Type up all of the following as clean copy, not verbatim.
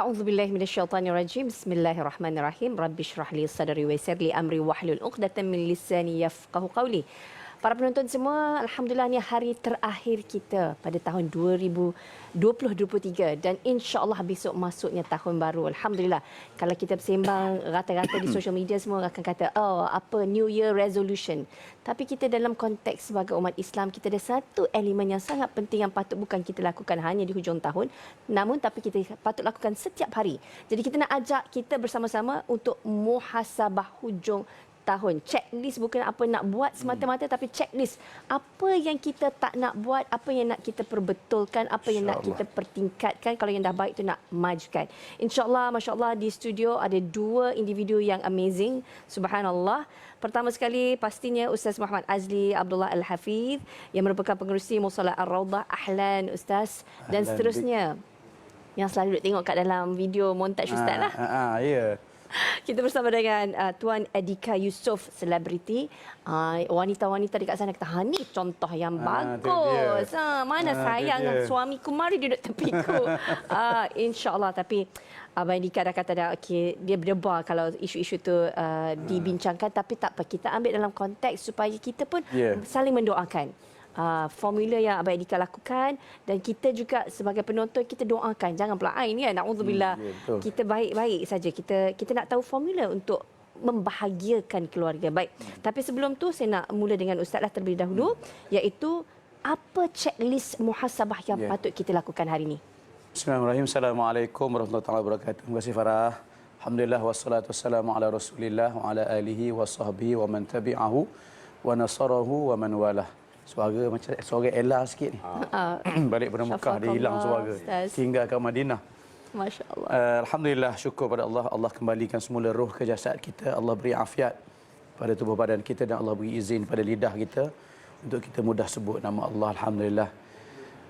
A'udzubillahi minasyaitonirrajim. Bismillahirrahmanirrahim. Rabbi shrah li sadri wa yassir li amri wahlul 'uqdatam min lisani yafqahu qawli. Para penonton semua, alhamdulillah ni hari terakhir kita pada tahun 2023 dan insya-Allah besok masuknya tahun baru. Alhamdulillah. Kalau kita bersembang rata-rata di social media semua akan kata, "Oh, apa New Year resolution." Tapi kita dalam konteks sebagai umat Islam, kita ada satu elemen yang sangat penting yang patut bukan kita lakukan hanya di hujung tahun, namun tapi kita patut lakukan setiap hari. Jadi kita nak ajak kita bersama-sama untuk muhasabah hujung tahun. Checklist bukan apa nak buat semata-mata, tapi checklist apa yang kita tak nak buat, apa yang nak kita perbetulkan, apa yang nak kita pertingkatkan, kalau yang dah baik tu nak majukan. InsyaAllah, Masya Allah, di studio ada dua individu yang amazing. Subhanallah. Pertama sekali pastinya Ustaz Muhammad Azli Abdullah Al-Hafiz yang merupakan pengerusi Musola Ar-Rawdah. Ahlan Ustaz. Dan seterusnya yang selalu duk tengok kat dalam video montaj Ustaz lah. Ya. Kita bersama dengan Tuan Adika Yusof, selebriti. Wanita-wanita dekat sana kata, ni contoh yang bagus. Mana sayang suamiku, mari duduk tepiku. InsyaAllah. Tapi Abang Adika dah kata dah, okay, dia berdebar kalau isu-isu tu dibincangkan. Tapi tak apa, kita ambil dalam konteks supaya kita pun saling mendoakan. Formula yang Abang Adika lakukan dan kita juga sebagai penonton kita doakan, jangan pula ain ya, naudzubillah. Kita baik-baik saja, kita nak tahu formula untuk membahagiakan keluarga. Baik, tapi sebelum tu saya nak mula dengan Ustaz lah terlebih dahulu, iaitu apa checklist muhasabah yang patut kita lakukan hari ini. Bismillahirrahmanirrahim. Assalamualaikum warahmatullahi wabarakatuh. Terima kasih Farah. Alhamdulillah wassalatu wassalamu ala Rasulillah wa ala alihi wa sahbihi wa man tabi'ahu wa nasarahu wa man walah. Suara macam suara Ella sikit ni. Balik pada Mekah dia hilang suara. Tinggal ke Madinah. Masya-Allah. Alhamdulillah, syukur pada Allah. Allah kembalikan semula roh ke jasad kita. Allah beri afiat pada tubuh badan kita dan Allah beri izin pada lidah kita untuk kita mudah sebut nama Allah. Alhamdulillah.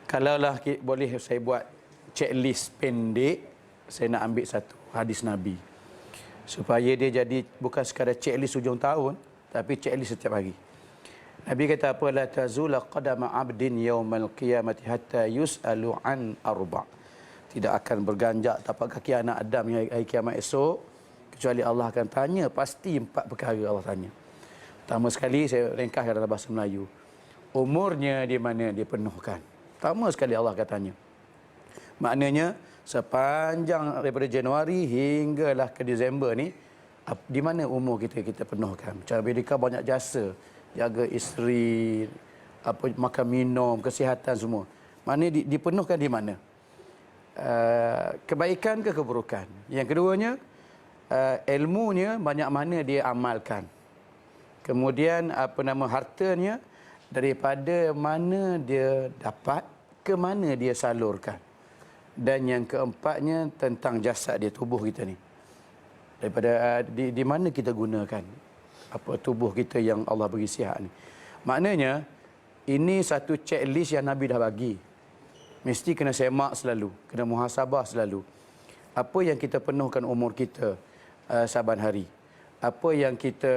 Kalaulah boleh saya buat checklist pendek, saya nak ambil satu hadis Nabi. Supaya dia jadi bukan sekadar checklist hujung tahun, tapi checklist setiap hari. Nabi kata apa? La tazula qadama 'abdin yaumal qiyamati hatta yus'alu an arba'. Tidak akan berganjak tapak kaki anak Adam hari kiamat esok kecuali Allah akan tanya, pasti 4 perkara Allah tanya. Pertama sekali saya ringkaskan dalam bahasa Melayu. Umurnya di mana dia penuhkan. Pertama sekali Allah akan tanya. Maknanya sepanjang daripada Januari hinggalah ke Disember ni, di mana umur kita penuhkan. Cara Medika banyak jasa, jaga isteri, makan minum, kesihatan semua. Mana dipenuhkan di mana? Kebaikan ke keburukan? Yang keduanya, ilmunya banyak mana dia amalkan. Kemudian hartanya daripada mana dia dapat ke mana dia salurkan. Dan yang keempatnya tentang jasad dia, tubuh kita ni. Daripada di mana kita gunakan tubuh kita yang Allah beri sihat ni. Maknanya ini satu checklist yang Nabi dah bagi. Mesti kena semak selalu, kena muhasabah selalu. Apa yang kita penuhkan umur kita saban hari. Apa yang kita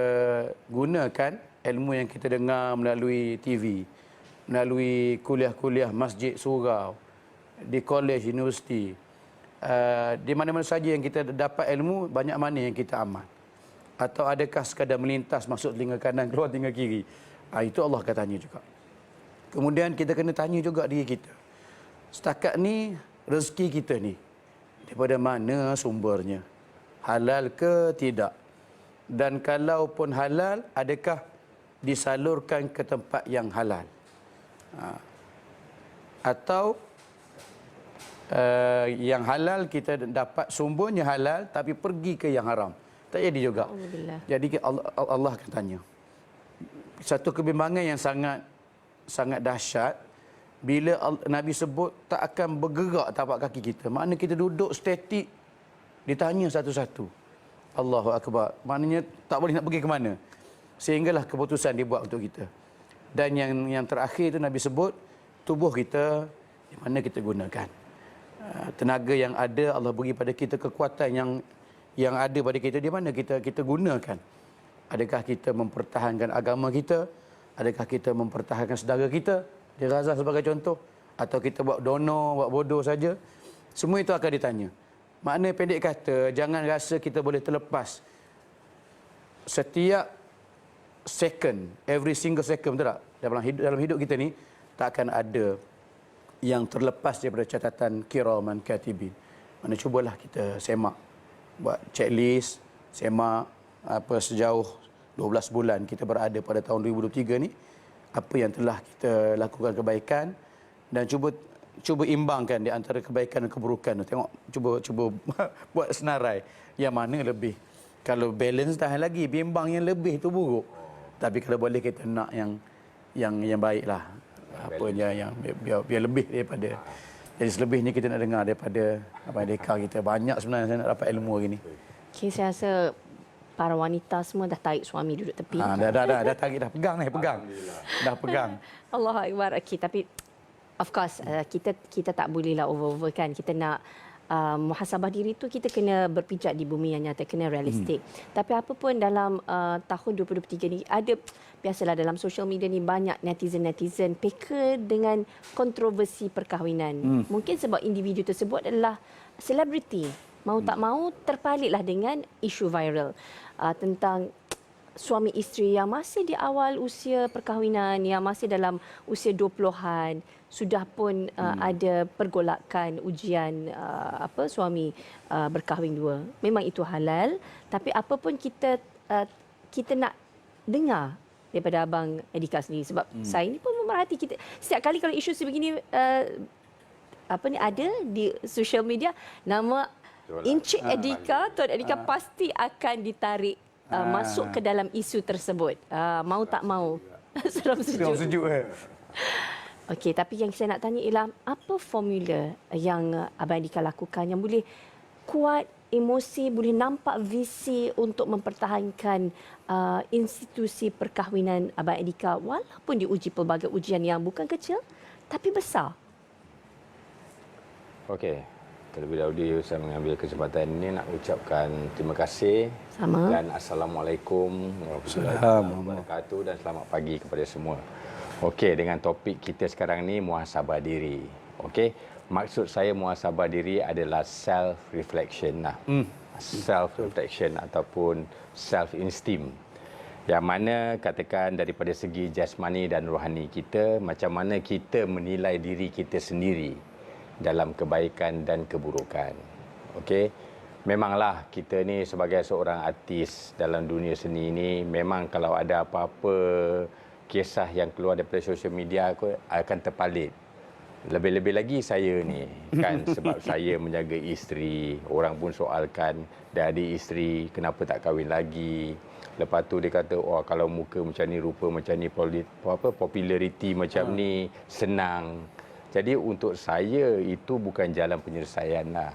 gunakan, ilmu yang kita dengar melalui TV, melalui kuliah-kuliah masjid, surau, di college, universiti. Di mana-mana saja yang kita dapat ilmu, banyak mana yang kita amal. Atau adakah sekadar melintas masuk telinga kanan, keluar telinga kiri. Itu Allah akan tanya juga. Kemudian kita kena tanya juga diri kita. Setakat ni rezeki kita ni daripada mana sumbernya? Halal ke tidak? Dan kalaupun halal, adakah disalurkan ke tempat yang halal? Atau yang halal kita dapat sumbernya halal tapi pergi ke yang haram. Tak jadi juga. Jadi Allah akan tanya. Satu kebimbangan yang sangat dahsyat bila Nabi sebut tak akan bergerak tapak kaki kita. Maknanya kita duduk statik, ditanya satu-satu. Allahu Akbar. Maknanya tak boleh nak pergi ke mana. Sehinggalah keputusan dibuat untuk kita. Dan yang terakhir itu Nabi sebut tubuh kita di mana kita gunakan. Tenaga yang ada Allah beri pada kita, kekuatan yang ada pada kita, di mana kita gunakan. Adakah kita mempertahankan agama kita? Adakah kita mempertahankan saudara kita di Gaza sebagai contoh? Atau kita buat donor, buat bodoh saja? Semua itu akan ditanya. Makna pendek kata, jangan rasa kita boleh terlepas. Setiap second, every single second, betul tak? Dalam hidup kita ni, tak akan ada yang terlepas daripada catatan kiraman katibin. Mana cubalah kita semak, buat checklist, semak apa sejauh 12 bulan kita berada pada tahun 2023 ni, apa yang telah kita lakukan kebaikan, dan cuba imbangkan di antara kebaikan dan keburukan. Tengok, cuba buat senarai yang mana lebih. Kalau balance tahan lagi, bimbang yang lebih tu buruk. Tapi kalau boleh kita nak yang baiklah. Apa yang biar lebih daripada. Jadi selebihnya kita nak dengar daripada Abang Deka kita. Banyak sebenarnya saya nak dapat ilmu hari ni. Okay, saya rasa para wanita semua dah tarik suami duduk tepi. Dah tarik, dah pegang ni, pegang. Dah pegang. Allahu Akbar. Okay, tapi of course kita tak bolehlah over kan. Kita nak muhasabah diri tu kita kena berpijak di bumi yang nyata, kena realistik. Tapi apa pun dalam tahun 2023 ni ada, biasalah dalam social media ni banyak netizen peka dengan kontroversi perkahwinan. Mungkin sebab individu tersebut adalah selebriti. Mau tak mau terpalitlah dengan isu viral tentang suami isteri yang masih di awal usia perkahwinan, yang masih dalam usia 20-an, sudah pun ada pergolakan ujian suami berkahwin dua. Memang itu halal, tapi apa pun kita nak dengar daripada Abang Edika sendiri, sebab saya ni pun memerhati kita setiap kali kalau isu sebegini ada di social media, nama Encik Edika, Tuan Edika pasti akan ditarik masuk ke dalam isu tersebut. Mau tak mau. Seram sejuk. Okey, tapi yang saya nak tanya ialah apa formula yang Abang Edika lakukan yang boleh kuat emosi, boleh nampak visi untuk mempertahankan institusi perkahwinan Abang Edika walaupun diuji pelbagai ujian yang bukan kecil tapi besar. Okey. Terlebih dahulu saya mengambil kesempatan ini nak ucapkan terima kasih. Sama. Dan Assalamualaikum warahmatullahi wabarakatuh dan selamat pagi kepada semua. Okey, dengan topik kita sekarang ni muhasabah diri. Okey, maksud saya muhasabah diri adalah self reflection lah. Self reflection ataupun self esteem. Yang mana katakan daripada segi jasmani dan rohani kita, macam mana kita menilai diri kita sendiri dalam kebaikan dan keburukan. Okey. Memanglah kita ni sebagai seorang artis dalam dunia seni ini, memang kalau ada apa-apa kisah yang keluar daripada sosial media aku akan terpalit. Lebih-lebih lagi saya ni kan, sebab saya menjaga isteri, orang pun soalkan dah ada isteri kenapa tak kahwin lagi. Lepas tu dia kata, oh kalau muka macam ni, rupa macam ni, populariti macam ni senang. Jadi untuk saya itu bukan jalan penyelesaian lah,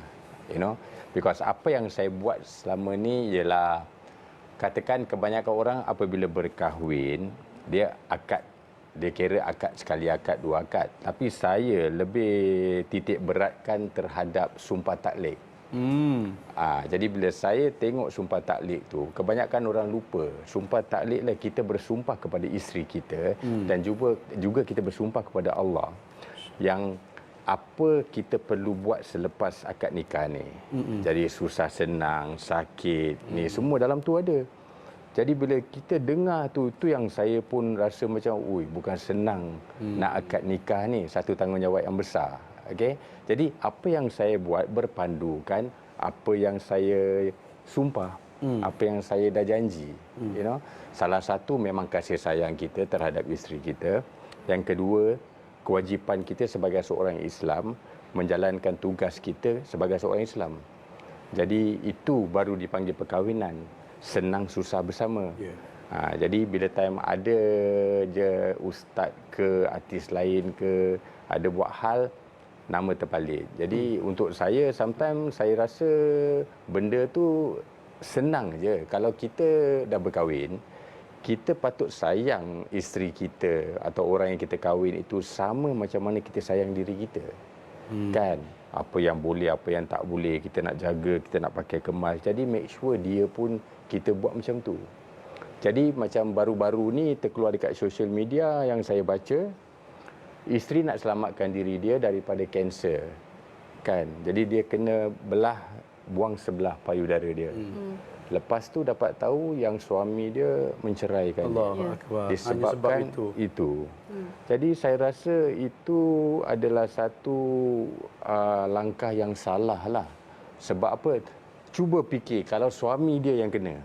because apa yang saya buat selama ni ialah, katakan kebanyakan orang apabila berkahwin dia kira akad sekali akad, dua akad, tapi saya lebih titik beratkan terhadap sumpah taklid. Jadi bila saya tengok sumpah taklid tu, kebanyakan orang lupa sumpah taklid lah kita bersumpah kepada isteri kita dan juga kita bersumpah kepada Allah yang apa kita perlu buat selepas akad nikah ni. Jadi susah senang, sakit, ni semua dalam tu ada. Jadi bila kita dengar tu yang saya pun rasa macam, bukan senang nak akad nikah ni, satu tanggungjawab yang besar. Okey. Jadi apa yang saya buat berpandukan apa yang saya sumpah, apa yang saya dah janji. Salah satu memang kasih sayang kita terhadap isteri kita. Yang kedua, kewajipan kita sebagai seorang Islam menjalankan tugas kita sebagai seorang Islam. Jadi itu baru dipanggil perkahwinan. Senang susah bersama. Jadi bila time ada je ustaz ke artis lain ke ada buat hal, nama terpalit. Jadi untuk saya sometimes saya rasa benda tu senang je. Kalau kita dah berkahwin, kita patut sayang isteri kita atau orang yang kita kahwin itu sama macam mana kita sayang diri kita. Kan? Apa yang boleh, apa yang tak boleh, kita nak jaga, kita nak pakai kemas. Jadi make sure dia pun kita buat macam tu. Jadi macam baru-baru ni terkeluar dekat social media yang saya baca, isteri nak selamatkan diri dia daripada kanser. Kan? Jadi dia kena belah buang sebelah payudara dia. Lepas tu dapat tahu yang suami dia menceraikan dia. Allahu Akbar. Hanya sebab Disebabkan itu. Jadi saya rasa itu adalah satu langkah yang salah lah. Sebab apa? Cuba fikir kalau suami dia yang kena.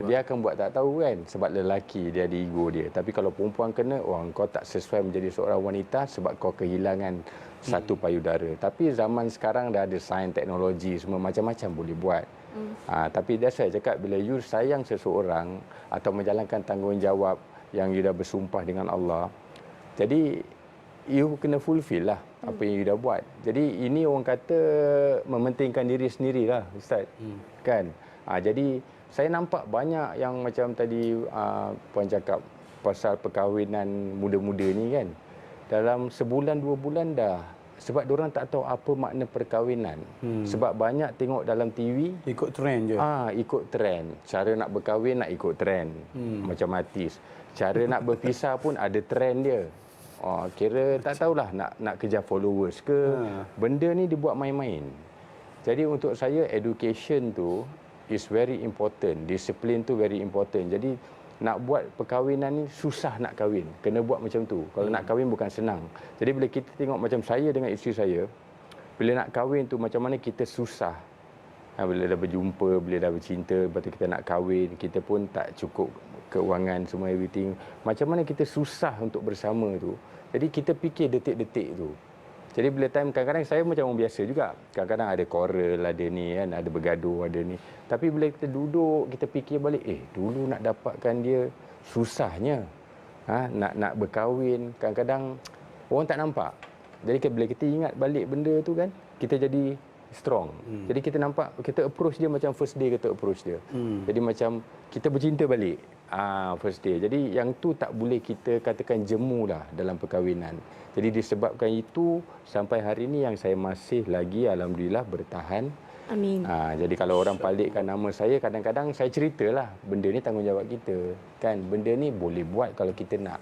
Dia akan buat tak tahu kan, sebab lelaki dia ada ego dia. Tapi kalau perempuan kena, kau tak sesuai menjadi seorang wanita sebab kau kehilangan satu payudara. Tapi zaman sekarang dah ada sains, teknologi, semua macam-macam boleh buat. Tapi dah saya cakap, bila you sayang seseorang atau menjalankan tanggungjawab yang you dah bersumpah dengan Allah, jadi you kena fulfill lah apa yang you dah buat. Jadi ini orang kata mementingkan diri sendirilah, Ustaz. Kan? Jadi saya nampak banyak yang macam tadi Puan cakap pasal perkahwinan muda-muda ni kan. Dalam sebulan 2 bulan dah. Sebab diorang tak tahu apa makna perkahwinan. Sebab banyak tengok dalam TV. Ikut trend je. Ikut trend. Cara nak berkahwin nak ikut trend. Macam artis. Cara nak berpisah pun ada trend dia. Kira tak tahulah nak kejar followers ke. Benda ni dibuat main-main. Jadi untuk saya education tu is very important. Disiplin tu very important. Jadi nak buat perkahwinan ni susah nak kahwin. Kena buat macam tu. Kalau nak kahwin bukan senang. Jadi bila kita tengok macam saya dengan isteri saya, bila nak kahwin tu macam mana kita susah. Bila dah berjumpa, bila dah bercinta, lepas tu kita nak kahwin, kita pun tak cukup keuangan semua everything. Macam mana kita susah untuk bersama tu. Jadi kita fikir detik-detik tu. Jadi bila time kadang-kadang saya macam orang biasa juga. Kadang-kadang ada quarrel, ada ni kan, ada bergaduh, ada ni. Tapi bila kita duduk, kita fikir balik, dulu nak dapatkan dia susahnya. Nak berkahwin, kadang-kadang orang tak nampak. Jadi bila kita ingat balik benda tu kan, kita jadi strong. Jadi kita nampak, kita approach dia macam first day kita approach dia. Jadi macam kita bercinta balik. First day. Jadi yang tu tak boleh kita katakan jemu lah dalam perkahwinan. Jadi disebabkan itu sampai hari ini yang saya masih lagi alhamdulillah bertahan. Amin. Jadi kalau orang palikkan nama saya, kadang-kadang saya ceritalah benda ni tanggungjawab kita. Kan benda ni boleh buat kalau kita nak.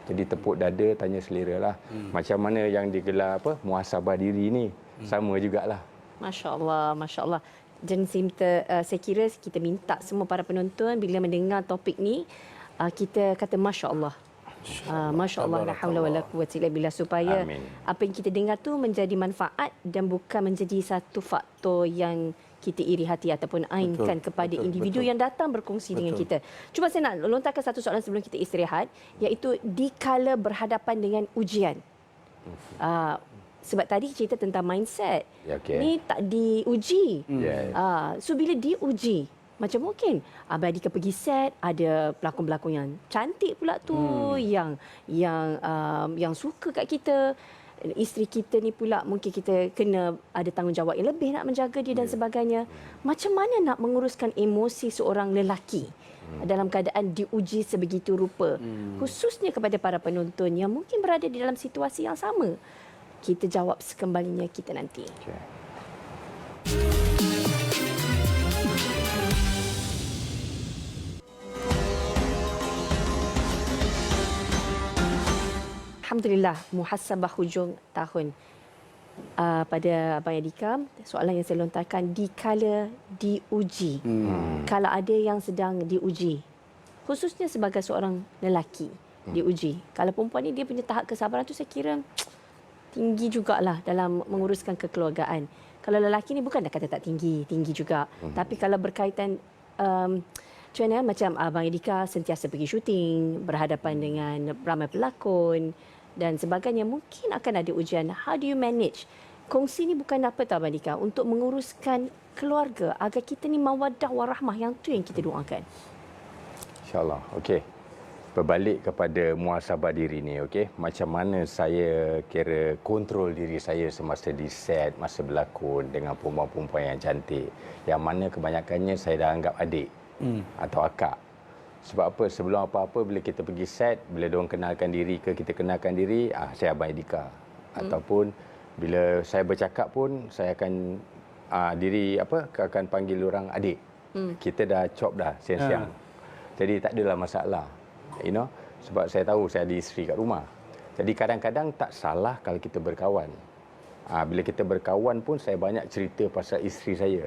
Jadi tepuk dada, tanya selera lah. Macam mana yang digelar muhasabah diri ni. Sama jugalah. Masya Allah, Masya Allah. Dan saya kira kita minta semua para penonton bila mendengar topik ni, kita kata Masya Allah. Masya Allah, la haula wala quwwata illa billah, supaya apa yang kita dengar tu menjadi manfaat dan bukan menjadi satu faktor yang kita iri hati ataupun ainkan kepada individu yang datang berkongsi dengan kita. Cuba saya nak lontarkan satu soalan sebelum kita istirahat, iaitu dikala berhadapan dengan ujian. Sebab tadi cerita tentang mindset. Ni tak diuji. So bila diuji, macam mungkin Abang Adika pergi set, ada pelakon-pelakon yang cantik pula tu, yang suka kat kita. Isteri kita ni pula mungkin kita kena ada tanggungjawab yang lebih nak menjaga dia dan sebagainya. Macam mana nak menguruskan emosi seorang lelaki dalam keadaan diuji sebegitu rupa, khususnya kepada para penonton yang mungkin berada di dalam situasi yang sama? Kita jawab sekembalinya kita nanti. Alhamdulillah, muhasabah hujung tahun. Pada Abang Adika, soalan yang saya lontarkan, dikala diuji. Kalau ada yang sedang diuji, khususnya sebagai seorang lelaki diuji. Kalau perempuan ni dia punya tahap kesabaran tu saya kira tinggi jugalah dalam menguruskan kekeluargaan. Kalau lelaki ni bukan dah kata tak tinggi, tinggi juga. Tapi kalau berkaitan macam mana, macam Abang Adika sentiasa pergi syuting, berhadapan dengan ramai pelakon dan sebagainya, mungkin akan ada ujian. How do you manage? Kongsi ni bukan apa tahu Abang Adika, untuk menguruskan keluarga agar kita ni mawaddah warahmah, yang tu yang kita doakan. InsyaAllah. Okey. Berbalik kepada muhasabah diri ni, okey. Macam mana saya kira kontrol diri saya semasa di set, masa berlakon dengan perempuan-perempuan yang cantik. Yang mana kebanyakannya saya dah anggap adik atau akak. Sebab apa? Sebelum apa-apa bila kita pergi set, bila diorang kenalkan diri ke kita kenalkan diri, saya Abang Adika. Ataupun bila saya bercakap pun saya akan akan panggil orang adik. Kita dah chop dah siang-siang. Jadi tak adalah masalah. Sebab saya tahu saya ada isteri kat rumah. Jadi kadang-kadang tak salah kalau kita berkawan. Bila kita berkawan pun saya banyak cerita pasal isteri saya.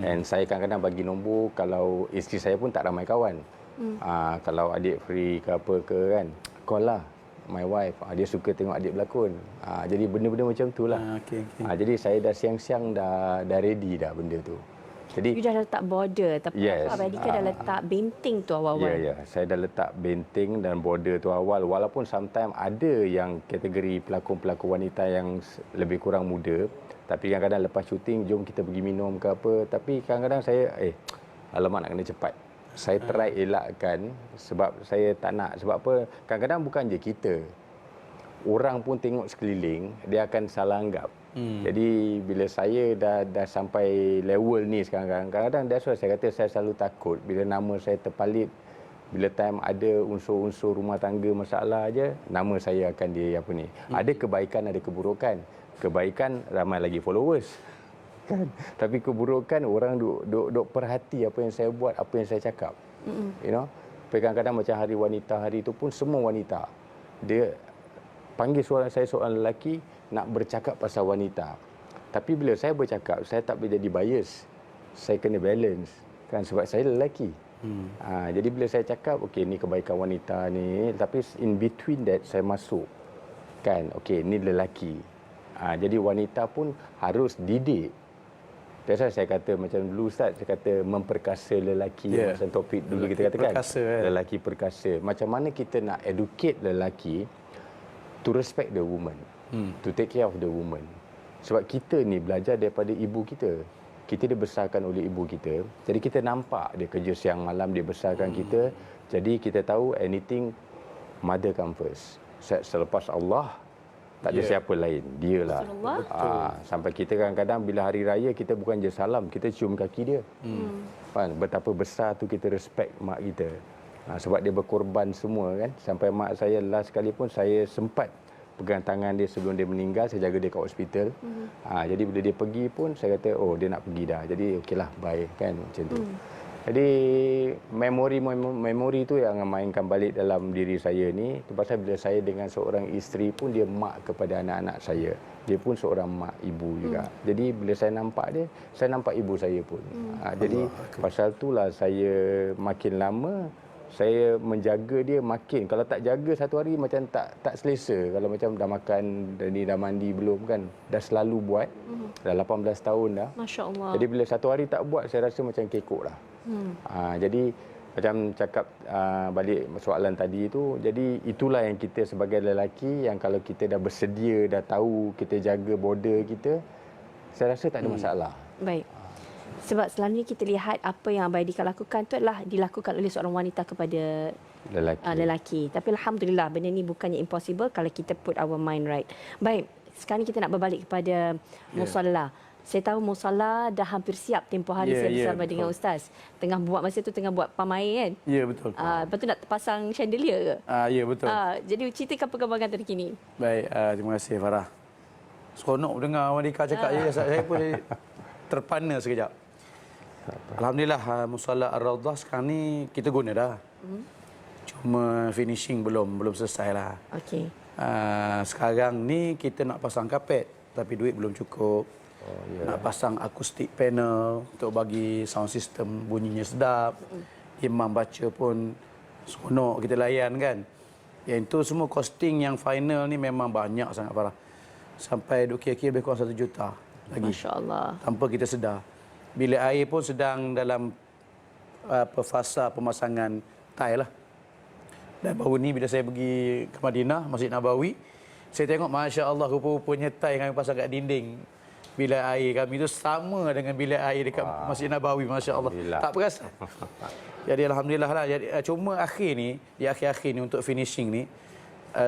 And saya kadang-kadang bagi nombor kalau isteri saya pun tak ramai kawan. Kalau adik free ke apa ke kan, call lah my wife. Dia suka tengok adik berlakon. Jadi benda-benda macam tu lah. Jadi saya dah siang-siang dah ready dah benda tu. Jadi You dah letak border, tapi Yes. Abang Andika dah letak benteng tu awal-awal. Ya, saya dah letak benteng dan border tu awal. Walaupun sometimes ada yang kategori pelakon-pelakon wanita yang lebih kurang muda, tapi kadang-kadang lepas syuting, jom kita pergi minum ke apa. Tapi kadang-kadang saya, alamak nak kena cepat. Saya try elakkan sebab saya tak nak. Sebab apa, kadang-kadang bukan je kita. Orang pun tengok sekeliling, dia akan salah anggap. Jadi bila saya dah sampai level ni sekarang, kadang-kadang that's why saya kata saya selalu takut bila nama saya terpalit, bila time ada unsur-unsur rumah tangga masalah aja, nama saya akan Ada kebaikan, ada keburukan. Kebaikan ramai lagi followers. Kan? Tapi keburukan orang duk perhati apa yang saya buat, apa yang saya cakap. You know? Kadang-kadang macam hari wanita hari itu pun semua wanita. Dia panggil saya seorang lelaki nak bercakap pasal wanita. Tapi bila saya bercakap, saya tak boleh jadi bias. Saya kena balance. Kan sebab saya lelaki. Jadi bila saya cakap, okey ni kebaikan wanita ni, tapi in between that saya masuk. Kan, okey ni lelaki. Jadi wanita pun harus didik. Biasa saya kata macam dulu Ustaz, saya kata memperkasa lelaki. Macam topik dulu lelaki kita katakan. perkasa, Lelaki perkasa. Macam mana kita nak educate lelaki to respect the woman, to take care of the woman. Sebab kita ni belajar daripada ibu kita. Kita dibesarkan oleh ibu kita. Jadi kita nampak dia kerja siang malam, dia besarkan kita. Jadi kita tahu anything, mother come first. Selepas Allah, tak ada siapa lain. Dialah. Sampai kita kadang-kadang bila hari raya, kita bukan je salam, kita cium kaki dia. Betapa besar tu kita respect mak kita. Sebab dia berkorban semua kan. Sampai mak saya last sekali pun saya sempat pegang tangan dia sebelum dia meninggal, saya jaga dia kat hospital. Jadi bila dia pergi pun saya kata dia nak pergi dah. Jadi okeylah bye kan macam tu. Jadi memori tu yang mainkan balik dalam diri saya ni. Tu pasal bila saya dengan seorang isteri pun dia mak kepada anak-anak saya. Dia pun seorang mak ibu juga. Jadi bila saya nampak dia, saya nampak ibu saya pun. Jadi pasal itulah saya makin lama saya menjaga dia makin. Kalau tak jaga satu hari macam tak selesa. Kalau macam dah makan, dah mandi belum kan. Dah selalu buat. Dah 18 tahun dah. Masya Allah. Jadi bila satu hari tak buat, saya rasa macam kekok lah. Jadi macam cakap balik soalan tadi tu. Jadi itulah yang kita sebagai lelaki yang kalau kita dah bersedia, dah tahu kita jaga border kita, saya rasa tak ada masalah. Baik. Sebab selalunya kita lihat apa yang Abang Andika lakukan itu adalah dilakukan oleh seorang wanita kepada lelaki. Tapi Alhamdulillah benda ni bukannya impossible kalau kita put our mind right. Baik, sekarang kita nak berbalik kepada musalla. Saya tahu musalla dah hampir siap tempoh hari saya bersama dengan Ustaz. Tengah buat masa tu tengah buat pamai kan? Ya, betul. Lepas tu nak pasang chandelier ke? Ya, betul. Jadi ceritakan perkembangan terkini. Baik, terima kasih Farah. Seronok dengar Wadika cakap saya pun terpana sekejap. Alhamdulillah musalla Ar-Raudhah sekarang ni kita guna dah. Cuma finishing belum selesai lah. Okey. Sekarang ni kita nak pasang kapet tapi duit belum cukup. Nak pasang akustik panel untuk bagi sound system bunyinya sedap. Imam baca pun seronok kita layan kan. Yang itu semua costing yang final ni memang banyak sangat Farah. Sampai duk kira-kira lebih kurang 1 juta lagi. Masya Allah. Tanpa kita sedar. Bilik air pun sedang dalam fasa pemasangan tile lah. Dan baru ni bila saya pergi ke Madinah, Masjid Nabawi, saya tengok Masya Allah rupa-rupanya tile yang kami pasang kat dinding bilik air kami itu sama dengan bilik air dekat Masjid Nabawi. Masya Allah. Tak perasan. Jadi Alhamdulillah lah. Jadi, cuma di akhir-akhir ni untuk finishing ni,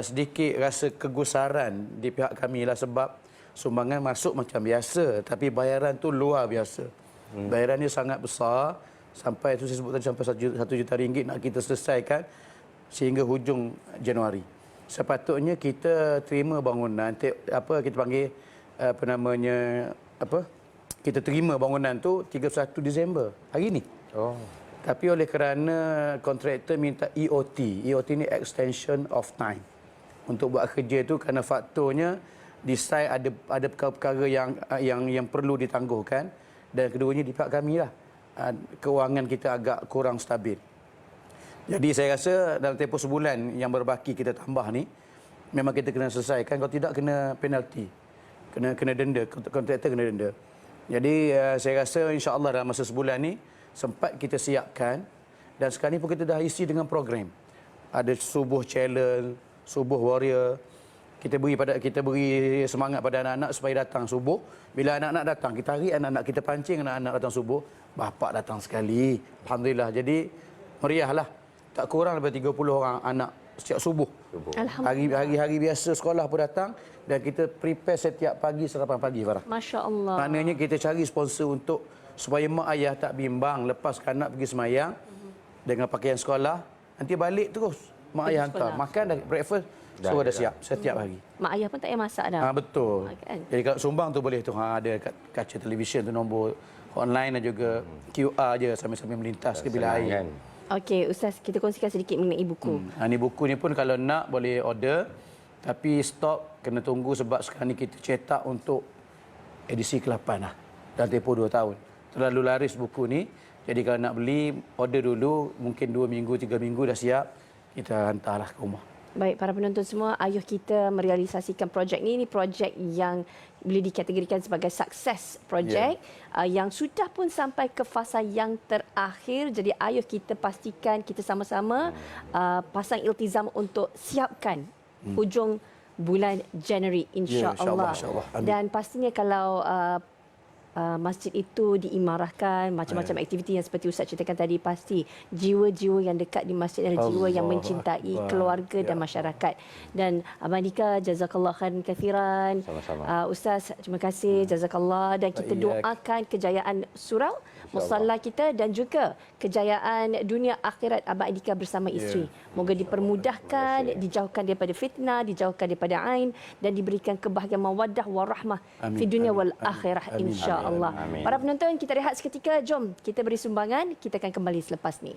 sedikit rasa kegusaran di pihak kami lah sebab sumbangan masuk macam biasa tapi bayaran tu luar biasa. Bayaran ni sangat besar sampai tu saya sebut tadi sampai 1 juta ringgit nak kita selesaikan sehingga hujung Januari. Sepatutnya kita terima bangunan kita panggil kita terima bangunan tu 31 Disember hari ni. Tapi oleh kerana kontraktor minta EOT. EOT ni extension of time. Untuk buat kerja tu kerana faktornya decide ada perkara-perkara yang perlu ditangguhkan, dan keduanya di pihak kami lah. Kewangan kita agak kurang stabil. Jadi saya rasa dalam tempoh sebulan yang berbaki kita tambah ni, memang kita kena selesaikan. Kalau tidak, kena penalti. Kena denda. Kontraktor kena denda. Jadi saya rasa insya-Allah dalam masa sebulan ni sempat kita siapkan, dan sekarang ni pun kita dah isi dengan program. Ada subuh challenge, subuh warrior. Kita beri semangat pada anak-anak supaya datang subuh. Bila anak-anak datang, kita tarik anak-anak, kita pancing anak-anak datang subuh. Bapak datang sekali. Alhamdulillah. Jadi meriahlah. Tak kurang daripada 30 orang anak setiap subuh. Alhamdulillah. Hari-hari biasa sekolah pun datang, dan kita prepare setiap pagi sarapan pagi, Farah. Masya-Allah. Maknanya kita cari sponsor untuk supaya mak ayah tak bimbang lepas anak pergi semayang dengan pakaian sekolah, nanti balik terus mak ayah hantar sekolah. makan dan breakfast suruh dah siap setiap hari. Mak ayah pun tak payah masak dah. Betul. Kan? Jadi kalau sumbang tu boleh tu, ada kat kaca televisyen tu nombor online, dan juga QR je sambil-sambil melintas ke bilik air. Kan? Okey, Ustaz, kita kongsikan sedikit mengenai buku. Ni buku ni pun kalau nak boleh order, tapi stok kena tunggu sebab sekarang ni kita cetak untuk edisi ke-8 lah. Dalam tempoh 2 tahun. Terlalu laris buku ni. Jadi kalau nak beli, order dulu, mungkin 2 minggu, 3 minggu dah siap, kita hantarlah ke rumah. Baik, para penonton semua, ayuh kita merealisasikan projek ni. Ini projek yang boleh dikategorikan sebagai sukses projek yang sudah pun sampai ke fasa yang terakhir. Jadi ayuh kita pastikan kita sama-sama pasang iltizam untuk siapkan hujung bulan Januari, insya-Allah. insya-Allah. Dan pastinya kalau masjid itu diimarahkan, macam-macam aktiviti yang seperti Ustaz ceritakan tadi, pasti jiwa-jiwa yang dekat di masjid adalah jiwa yang mencintai keluarga dan masyarakat. Dan Abang Andika, jazakallah khairan kathiran. Sama-sama. Ustaz, terima kasih, jazakallah, dan kita doakan kejayaan surau musalla kita dan juga kejayaan dunia akhirat Abang Andika bersama isteri. Moga dipermudahkan, dijauhkan daripada fitnah, dijauhkan daripada ain, dan diberikan kebahagiaan mawaddah warahmah fi dunia wal akhirah, insya-Allah. Para penonton, kita rehat seketika. Jom kita beri sumbangan. Kita akan kembali selepas ni.